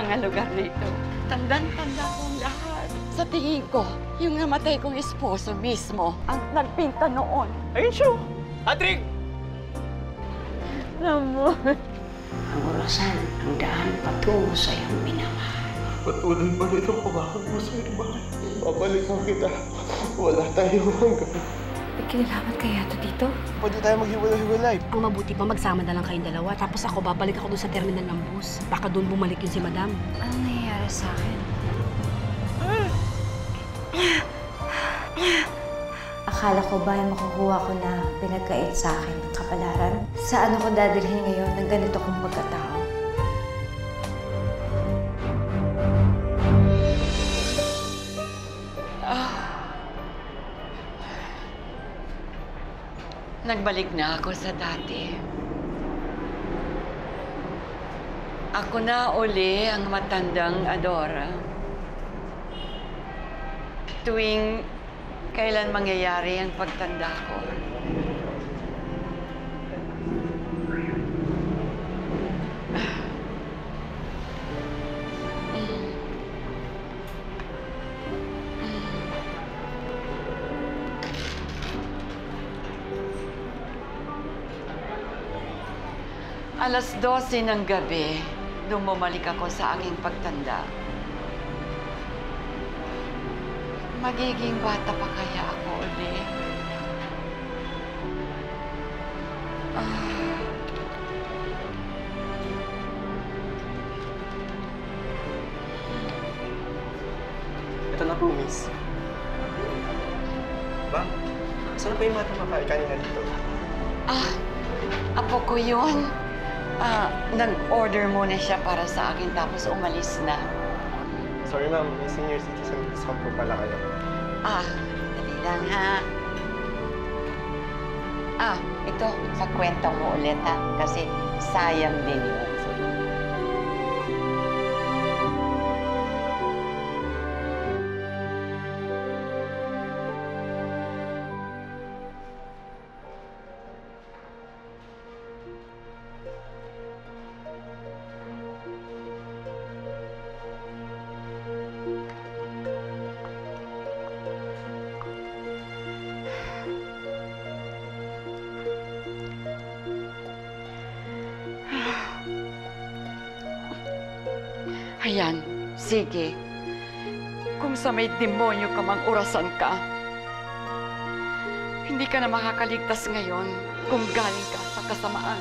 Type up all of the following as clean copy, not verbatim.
mga lugar na ito. Tandang-tanda kong lahat. Sa tingin ko, yung namatay kong esposo mismo ang nagpinta noon. Ayun siya! Patrick! Ramon. Ang orasan, ang daan patungo sa iyong minamahal. Patuloy pa rin ang pangako mo sa iba. Babalikan kita. Wala tayong hanggang. May kinalaman kaya ito dito? Pwede tayo maghiwalay-hiwalay. Ang mabuti pa magsama na lang kayong dalawa. Tapos ako, babalik ako doon sa terminal ng bus. Baka doon bumalik yun si Madam. Anong nangyayari sa akin? Akala ko ba ay makukuha ko na pinagkait sa akin ng kapalaran? Saan ako dadalhin ngayon ng ganito kong pagkatao? Nagbalik na ako sa dati. Ako na uli ang matandang Adora. Tuwing kailan mangyayari ang pagtanda ko. Alas 12 ng gabi, nung bumalik ako sa aking pagtanda. Magiging bata pa kaya ako uli? Ito na po, miss. Ba? Saan pa yung matamakay kanina dito? Apo ko yun. Nag-order muna siya para sa akin tapos umalis na. Sorry, ma'am. May senior citizen discount po pala kayo. Dali lang ha. Ito, sa kwenta mo ulit ha. Kasi sayang din yun. Ayan, sige. Kung sa may demonyo ka mang orasan ka, hindi ka na makakaligtas ngayon kung galing ka sa kasamaan.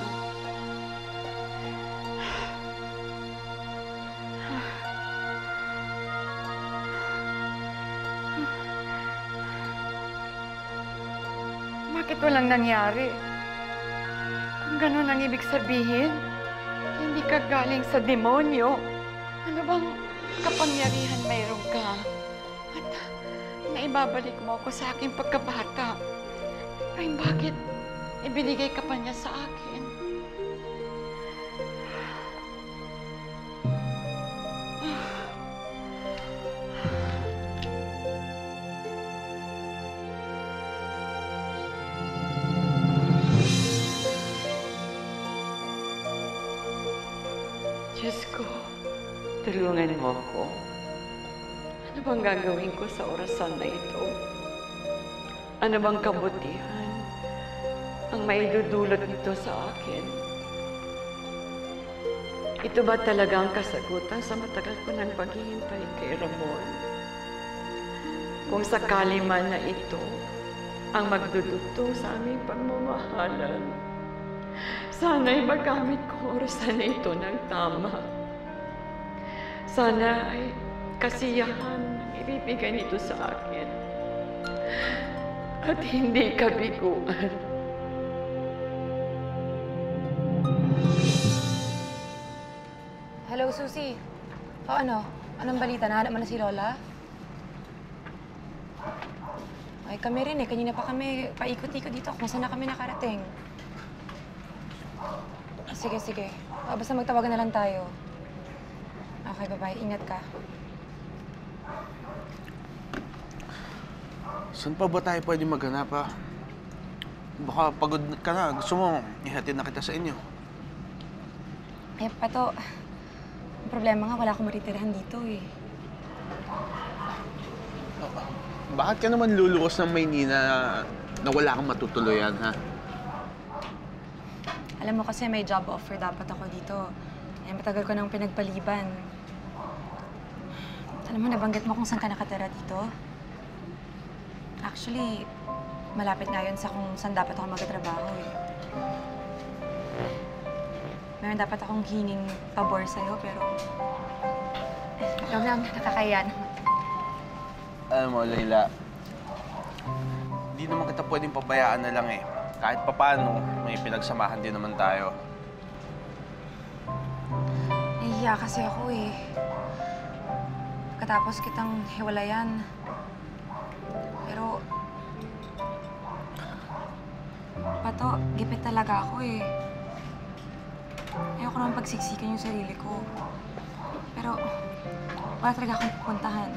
Bakit walang nangyari? Kung ganun ang ibig sabihin, hindi ka galing sa demonyo. Ano bang kapangyarihan mayroon ka? At naibabalik mo ako sa aking pagkabata. Ay, bakit ibinigay ka pa niya sa akin? Diyos ko. Tulungan mo ako. Ano bang gagawin ko sa orasan na ito? Ano bang kabutihan ang maidudulot nito sa akin? Ito ba talaga ang kasagutan sa matagal ko nang paghihintay kay Ramon? Kung sakali man na ito ang magdudugtong sa aming pagmamahalan, sana'y magamit ko orasan na ito ng tama. Sana ay kasiyahan ang ibibigay nito sa akin. At hindi kabiguan. Hello, Susie. Ano? Anong balita? Nahanap mo na si Lola? Ay, kami rin eh. Kanina pa kami paikot-ikot dito kung saan na kami nakarating. Sige, sige. Basta magtawagan na lang tayo. Okay, bye-bye. Ingat ka. Saan pa ba tayo pwede maghanap, ha? Baka pagod ka na. Gusto mo, ihatid na kita sa inyo. Eh, Pato, problema nga, wala akong matitirahan dito eh. Bakit ka naman luluwas ng Maynila na wala kang matutuluyan, ha? Alam mo kasi may job offer dapat ako dito. Eh, matagal ko nang pinagpaliban. Alam mo, nabanggit mo kung saan ka nakatira dito? Actually, malapit nga yun sa kung saan dapat ako magtatrabaho eh. Meron dapat akong hinging pabor sa'yo, pero... ikaw lang, nakakaya naman. Alam mo, Layla, hindi naman kita pwedeng pabayaan na lang eh. Kahit papaano, may pinagsamahan din naman tayo. Nahihiya kasi ako eh. Pagkatapos kitang hiwalayan. Pero... Pato, gipit talaga ako eh. Ayoko naman pagsiksikan yung sarili ko. Pero, wala talaga akong pupuntahan.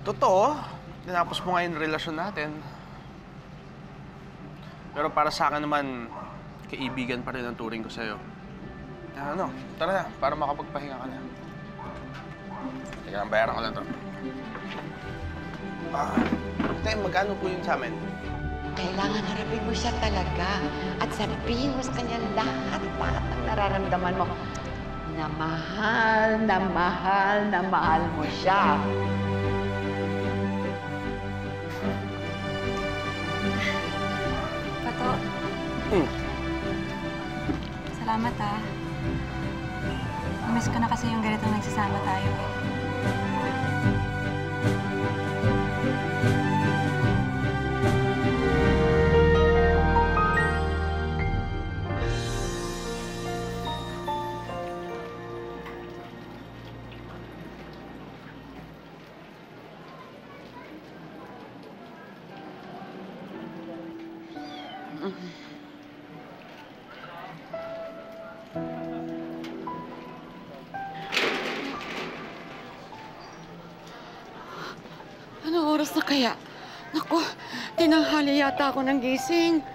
Totoo, tinapos mo ngayon yung relasyon natin. Pero para sa akin naman, kaibigan pa rin ang turing ko sa'yo. Ano, tara na, para makapagpahinga ka na. Teka lang, bayaran ko lang to. Tay, magkano po yun sa amin? Kailangan harapin mo siya talaga at sabihin mo sa kanya lahat ng nararamdaman mo. Na mahal, na mahal, na mahal mo siya. Pato. Salamat ah. Namiss ko na kasi yung ganitong nagsasama tayo eh. Anong oras na kaya? Naku, tinanghali yata ako ng gising.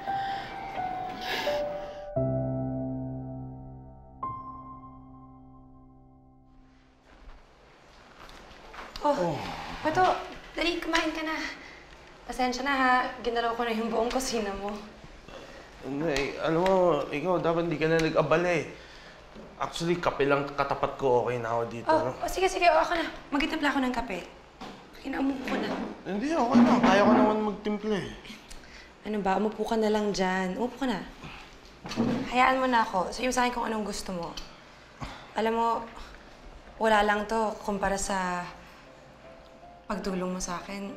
Oh, Pato, dali, kumain ka na. Pasensya na ha, ginalaw ko na yung buong kusina mo. Hindi, alam mo, ikaw dapat hindi ka na nag-abala eh. Actually, kape lang katapat ko, okay na ako dito. Sige, ako na. Magtitimpla ako ng kape. Umupo ko na. Hindi, okay na. Kaya ko naman magtimpla eh. Ano ba? Umupo ka na lang dyan. Umupo ka na. Hayaan mo na ako. Sabi mo sa akin kung anong gusto mo. Alam mo, wala lang to kumpara sa pagtulong mo sa akin.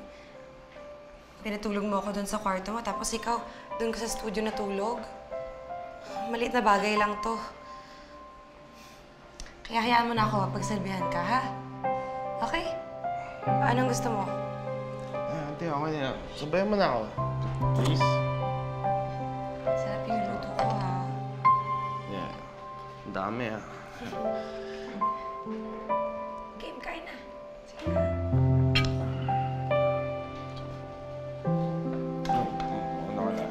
Pinatulog mo ako doon sa kwarto mo, tapos ikaw, doon ka sa studio natulog. Maliit na bagay lang to. Kaya hayaan mo na ako, pagsalbihan ka, ha? Okay? Anong gusto mo? Ate, okay na. Sabayan mo na ako. Please. Sarap yung luto ko, ha? Yeah. Ang dami, ah. Game, kain na. Sige na. Ano ka na?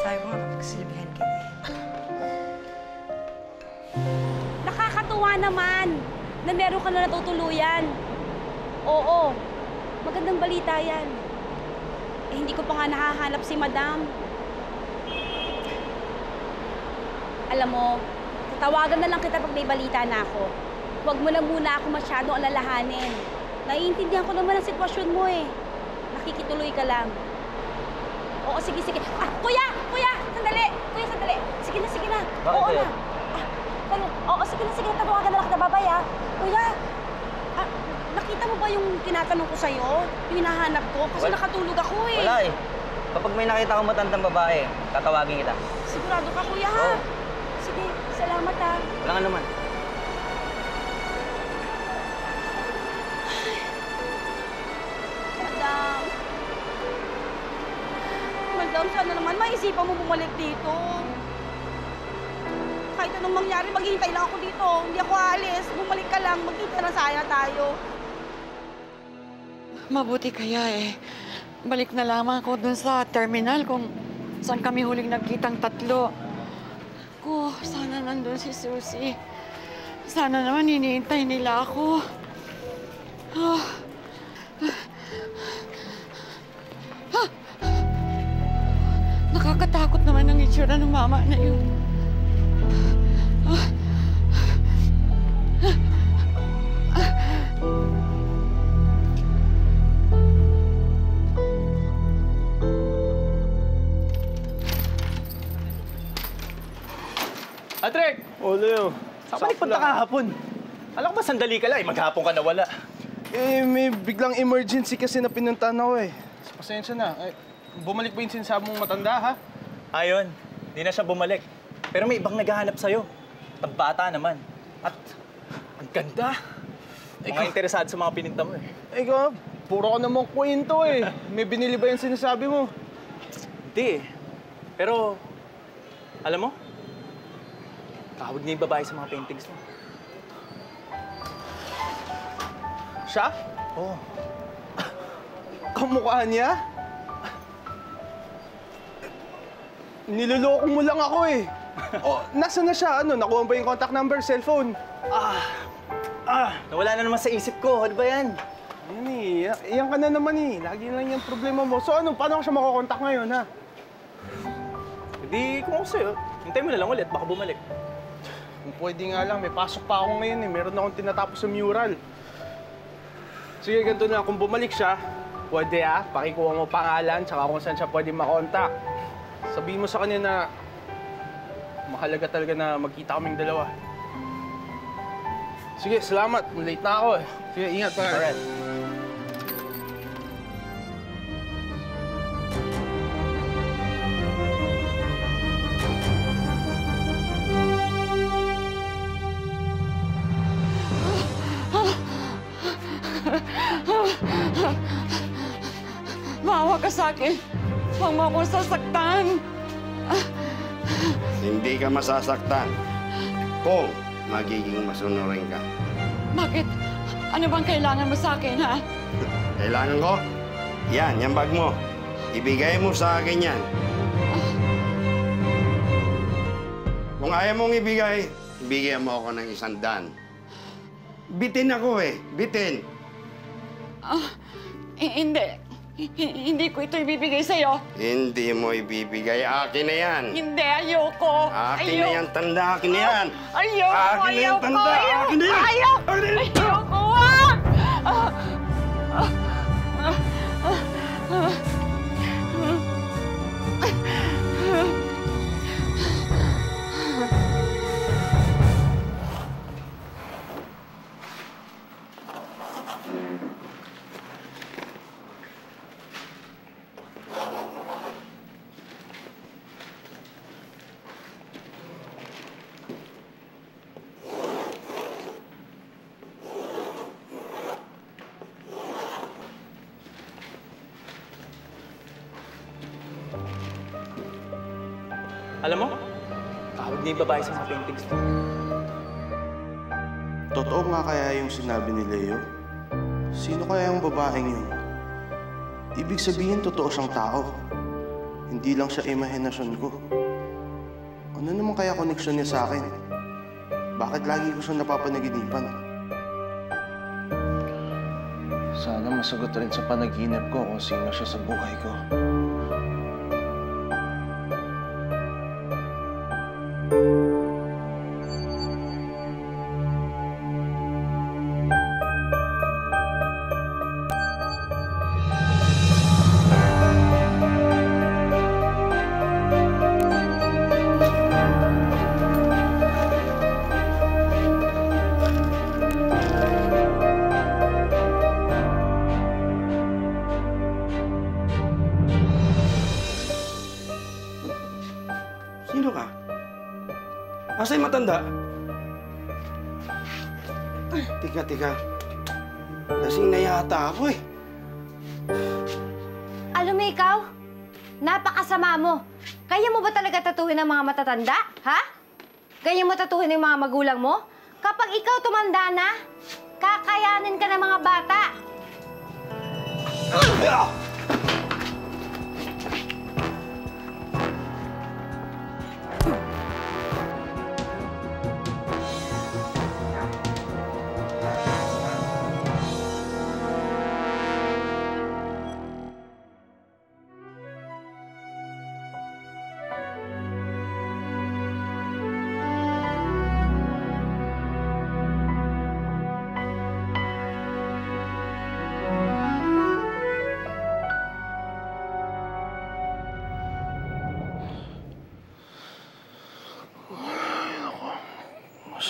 Sabi ko nga, papagsilbihan ka na. Nakakatuwa naman na meron ka na natutuluyan. Oo, magandang balita yan. Eh, hindi ko pa nga nakahanap si Madam. Alam mo, tatawagan na lang kita pag may balita na ako. Huwag mo na muna ako masyadong alalahanin. Naiintindihan ko naman ang sitwasyon mo eh. Nakikituloy ka lang. Oo, sige. Kuya! Sandali! Kuya, sandali! Sige na. Oo na. Oo, sige na. Tawagan na lang kita, babay ah. Kuya! Nakita mo ba yung tinatanong ko sa'yo? Yung hinahanap ko? Kasi nakatulog ako eh. Wala eh. Kapag may nakita akong matandang babae, tatawagin kita. Sigurado ka, kuya, ha? Oo. Sige, salamat ha. Wala nga naman. Madam, sana naman maisipan mo bumalik dito. Kahit anong mangyari, maghihintay lang ako dito. Hindi ako aalis. Bumalik ka lang, magkita na sana tayo. Mabuti kaya eh. Balik na lamang ako dun sa terminal kung saan kami huling nagkitang tatlo. ko, sana nandun si Susie. Sana naman hinihintay nila ako. Ah. Ah. Nakakatakot naman ang itsura ng mama na yun. Ah. Atrek! O, Leo. Saan ka nagpunta kahapon? Alam ko ba sandali ka lang, maghapon ka nawala. May biglang emergency kasi na pinuntahan ako eh. Pasensya na. Bumalik ba yung sinasabi mong matanda, ha? Ayun, di na siya bumalik. Pero may ibang naghahanap sa'yo. Tagbata naman. At ang ganda. Mga interesado sa mga pininta mo eh. Ikaw, puro ka namang kwento eh. May binili ba yung sinasabi mo? Hindi eh. Pero, alam mo, tawag niya yung babae sa mga paintings mo. Siya? Oo. Kamukha niya? Niloloko mo lang ako eh. Nasaan na siya? Nakuha ba yung contact number, cellphone? Nawala na naman sa isip ko. Ano ba yan? Yan eh. Iyan ka na naman eh. Lagi lang yung problema mo. So paano ko siya makokontak ngayon, ha? Hindi, kung ako sa'yo, hintay mo na lang ulit. Baka bumalik. Kung pwede nga lang, may pasok pa ako ngayon eh. Meron akong tinatapos sa mural. Sige, ganito na. Kung bumalik siya, pwede pakikuha mo pangalan, tsaka kung saan siya pwede makontak. Sabihin mo sa kanya na mahalaga talaga na magkita kaming dalawa. Sige, salamat. Late na ako eh. Sige, ingat pa. Alright. Maawa ka sa akin. Huwag mo akong sasaktan. Hindi ka masasaktan kung magiging masunurin ka. Bakit? Ano bang kailangan mo sa akin, ha? Kailangan ko? Yan, yung bag mo. Ibigay mo sa akin yan. Kung ayaw mong ibigay, bigyan mo ako ng 100. Bitin ako eh. Bitin. Hindi. Hindi ko ito ibibigay sa'yo. Hindi mo ibibigay. Akin na yan. Hindi, ayoko. Akin na yan, tanda. Akin na yan. Ayoko, Akin na yan, tanda. Akin na yan. Ayoko, Alam mo, tawag niya yung babae sa mga paintings mo. Totoo nga kaya yung sinabi ni Leo? Sino kaya yung babaeng yun? Ibig sabihin, totoo siyang tao. Hindi lang siya imahinasyon ko. Ano naman kaya koneksyon niya sa akin? Bakit lagi ko siya napapanaginipan? Sana masagot rin sa panaginip ko kung sino siya sa buhay ko. Sino ka? Asa yung matanda? Tika. Lasing na yata ako eh. Alam mo ikaw, napakasama mo. Kaya mo ba talaga tatuhin ang mga matatanda? Ha? Kaya mo tatuhin ang mga magulang mo? Kapag ikaw tumanda na, kakayanin ka ng mga bata.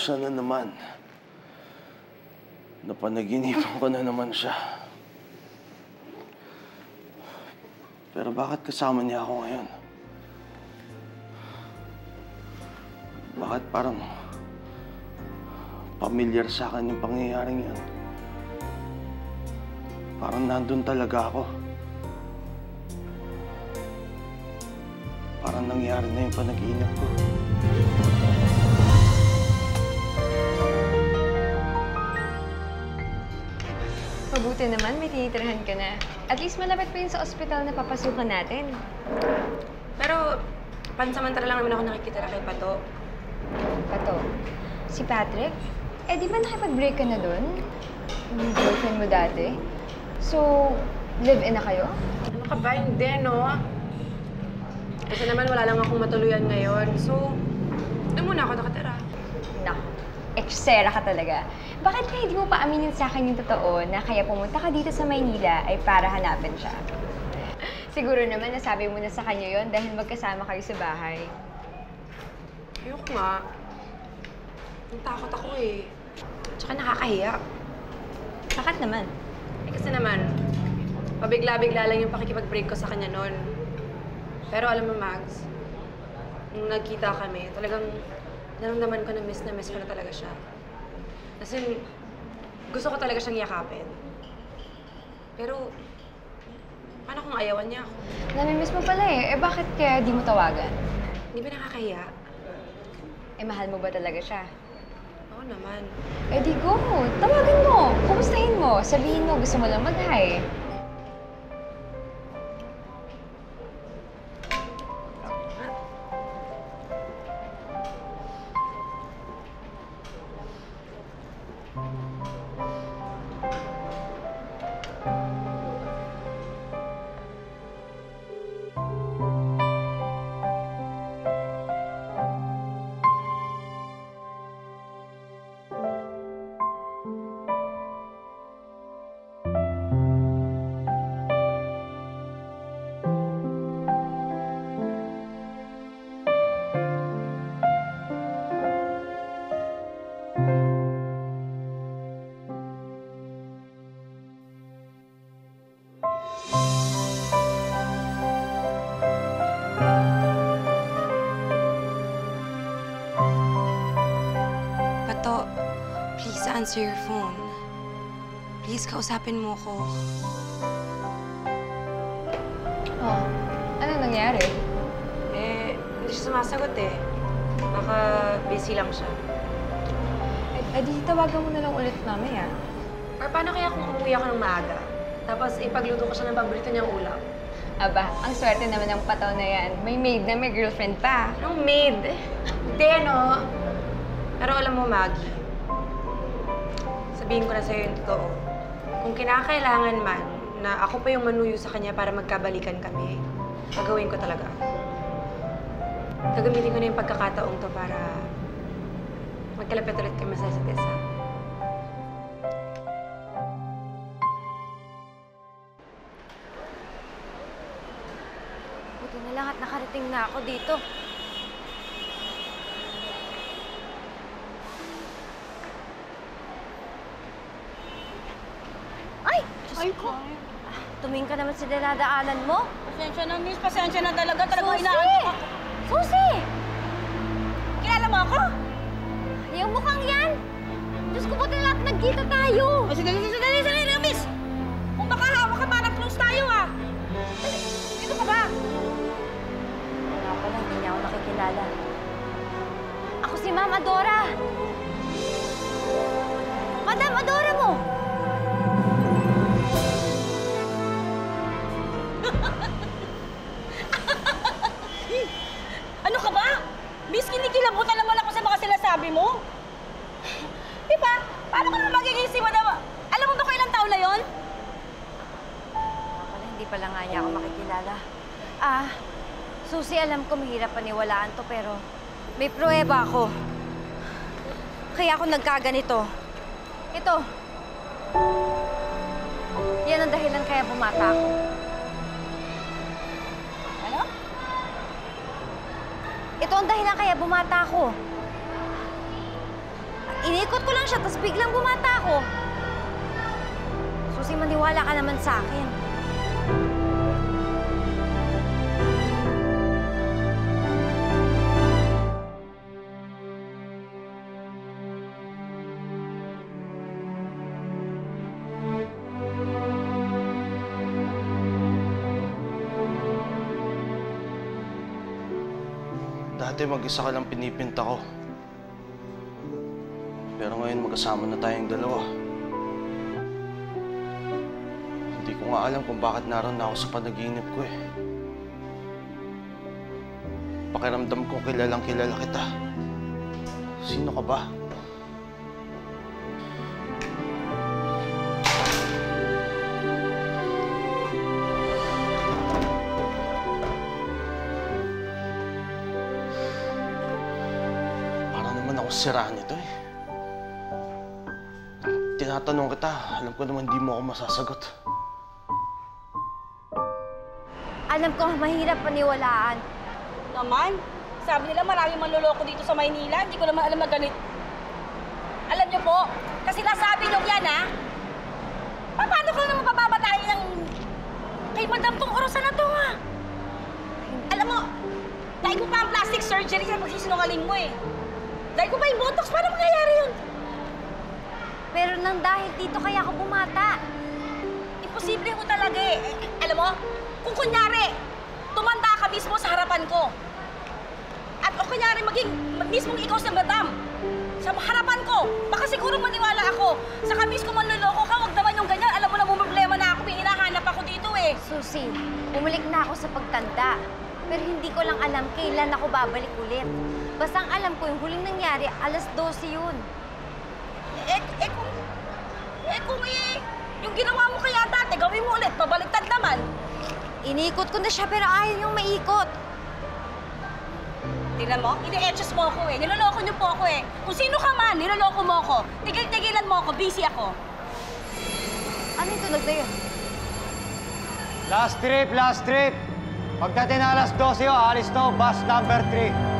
siya na naman. Napanaginipan ko na naman siya. Pero bakit kasama niya ako ngayon? Bakit parang pamilyar sa akin yung pangyayaring yan? Parang nandun talaga ako. Parang nangyari na yung panaginip ko. Mabuti naman, may tinitirahan ka na. At least malapit pa yun sa ospital na papasukan natin. Pero, pansamantala lang naman ako nakikitira kay Pato. Pato, si Patrick? Eh, di ba nakipag-break ka na dun? Yung girlfriend mo dati? So, live-in na kayo? Ano ka ba? Hindi, no? Kasi naman wala lang akong matuluyan ngayon. So, doon muna ako nakatira. Naku, eksera ka talaga. Bakit kaya hindi mo pa aminin sa akin yung totoo na kaya pumunta ka dito sa Maynila ay para hanapin siya? Siguro naman nasabi mo na sa kanya yon dahil magkasama kayo sa bahay. Ayoko nga. Natakot ako eh. Tsaka nakakahiya. Bakit naman? Eh kasi naman, pabigla-bigla lang yung pakikipag-break ko sa kanya noon. Pero alam mo, Mags, nung nagkita kami, talagang naramdaman ko na miss ko na talaga siya. Kasi gusto ko talaga siyang yakapin. Pero, paano kung ayawan niya ako? Namimiss mo pala eh. Eh bakit kaya di mo tawagan? Hindi ba nakakahiya? Eh mahal mo ba talaga siya? Oo naman. Eh di go! Tawagan mo! Kumustahin mo? Sabihin mo gusto mo lang mag-hi. Pato, please answer your phone. Please, kausapin mo ko. Oh, ano nangyari? Eh, hindi siya sumasagot eh. Baka busy lang siya. Eh di tawagan mo na lang ulit mamaya. Or paano kaya kung umuwi ako ng maaga? Tapos ipagluto ko siya ng paborito niyang ulam. Aba, ang swerte naman ng Pataw na yan. May maid na may girlfriend pa. Anong maid? Hindi, no? Pero alam mo, Maggie, sabihin ko na sa'yo yung totoo. Kung kinakailangan man na ako pa yung manuyo sa kanya para magkabalikan kami, gagawin ko talaga. Gagamitin ko na yung pagkakataong to para magkalapit ulit kami sa isa't isa. Buti na lang at nakarating na ako dito. Ay! Ay ko! Tumingin ka naman sa dinadaanan mo. Pasensya na, miss. Pasensya na talaga. Talagang Susi! inaantok ako. Susi! Kilala mo ako? Yung mukhang yan! Diyos ko, buti lahat nagkita tayo! Sandali lang, miss! Kung baka hawak ka, parang close tayo, ah! Dito ka ba? Wala pala, hindi niya ako nakikilala. Ako si Ma'am Adora! Madam Adora mo! Ano ka ba? Miss, kinikilabutan naman ako sa mga sinasabi mo. Di ba? Paano ka naman magiging si Madam? Alam mo ba kung ilang taon na yon? Wala, hindi pala nga niya ako makikilala. Ah, Susi, alam ko mahirap paniwalaan to, pero may pruweba ako. Kaya ako nagkaganito. Ito. Yan ang dahilan kaya bumata ako. Ano? Ito ang dahilan kaya bumata ako. Inikot ko lang siya, tapos biglang bumata ako. Susi, maniwala ka naman sa akin. Dati mag-isa ka lang pinipinta ko. Pero ngayon magkasama na tayong dalawa. Hindi ko nga alam kung bakit naroon na ako sa panaginip ko eh. Pakiramdam ko kilalang kilala kita. Sino ka ba? Parang naman ako sira nito eh. Tinatanong kita, alam ko naman di mo ako masasagot. Alam ko, mahirap paniwalaan. Naman, sabi nila maraming manloloko dito sa Maynila. Hindi ko naman alam na ganit. Alam niyo po, kasi nasabi niyo yan, ha? Paano ko naman mapapabatayin ng kay Madam tong orasan na to, ha? Alam mo, dahil ko pa ang plastic surgery sa pagsisinungaling mo, eh. Dahil ko pa yung botox, paano mangyayari yun? Pero nang dahil dito kaya ako bumata. Imposible mo talaga, eh. Alam mo, kung kunyari, tumanda ka mismo sa harapan ko. At o kunyari, mismong ikaw sa Madam, sa harapan ko, baka siguro maniwala ako. Saka mismo manloloko ka, wag naman yung ganyan. Alam mo na problema na ako, hinahanap ako dito eh. Susi, bumalik na ako sa pagtanda. Pero hindi ko lang alam kailan ako babalik ulit. Basta ang alam ko, yung huling nangyari, 12:00 yun. Yung ginawa mo kaya dati, gawin mo ulit, pabaliktad naman. Inikot ko na siya pero ayaw niyong maikot. Tingnan mo, ini-etches mo ako eh. Niloloko niyo po ako eh. Kung sino ka man, niloloko mo ako. Tigil-tigilan mo ako, busy ako. Ano yung tunog na yun? Last trip, last trip. Pagdating na 12:00, alis na bus number 3.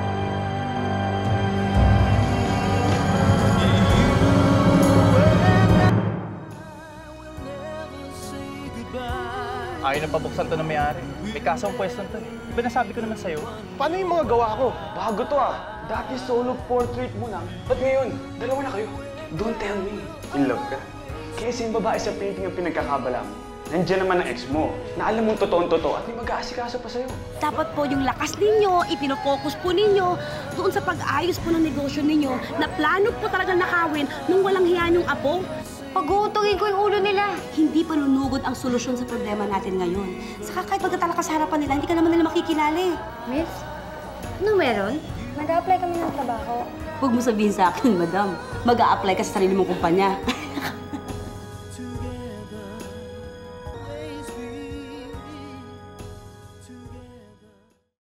Ayaw na pabuksan to ng may-ari. May kaso ang pwesto to eh. Diba nasabi ko naman sa'yo? Paano yung mga gawa ko? Bago to ah. Dati solo portrait mo lang. Ba't ngayon? Dalawa na kayo. Don't tell me. In love ka. Kasi yung babae sa painting ang pinagkakabala mo. Nandiyan naman ang ex mo, na alam mong totoong-totoo at may mag-aasikaso pa sa'yo. Dapat po yung lakas ninyo, ipinofocus po ninyo doon sa pag-ayos po ng negosyo ninyo na plano po talaga nakawin nung walang hiyaan yung apo. Pag-uutugin ko yung ulo nila. Hindi panunugod ang solusyon sa problema natin ngayon. Saka kahit magkatala ka sa harapan nila, hindi ka naman nila makikilala eh. Miss, ano meron? Mag-a-apply kami ng trabaho. Huwag mo sabihin sa akin, madam. Mag-a-apply ka sa sarili mong kumpanya.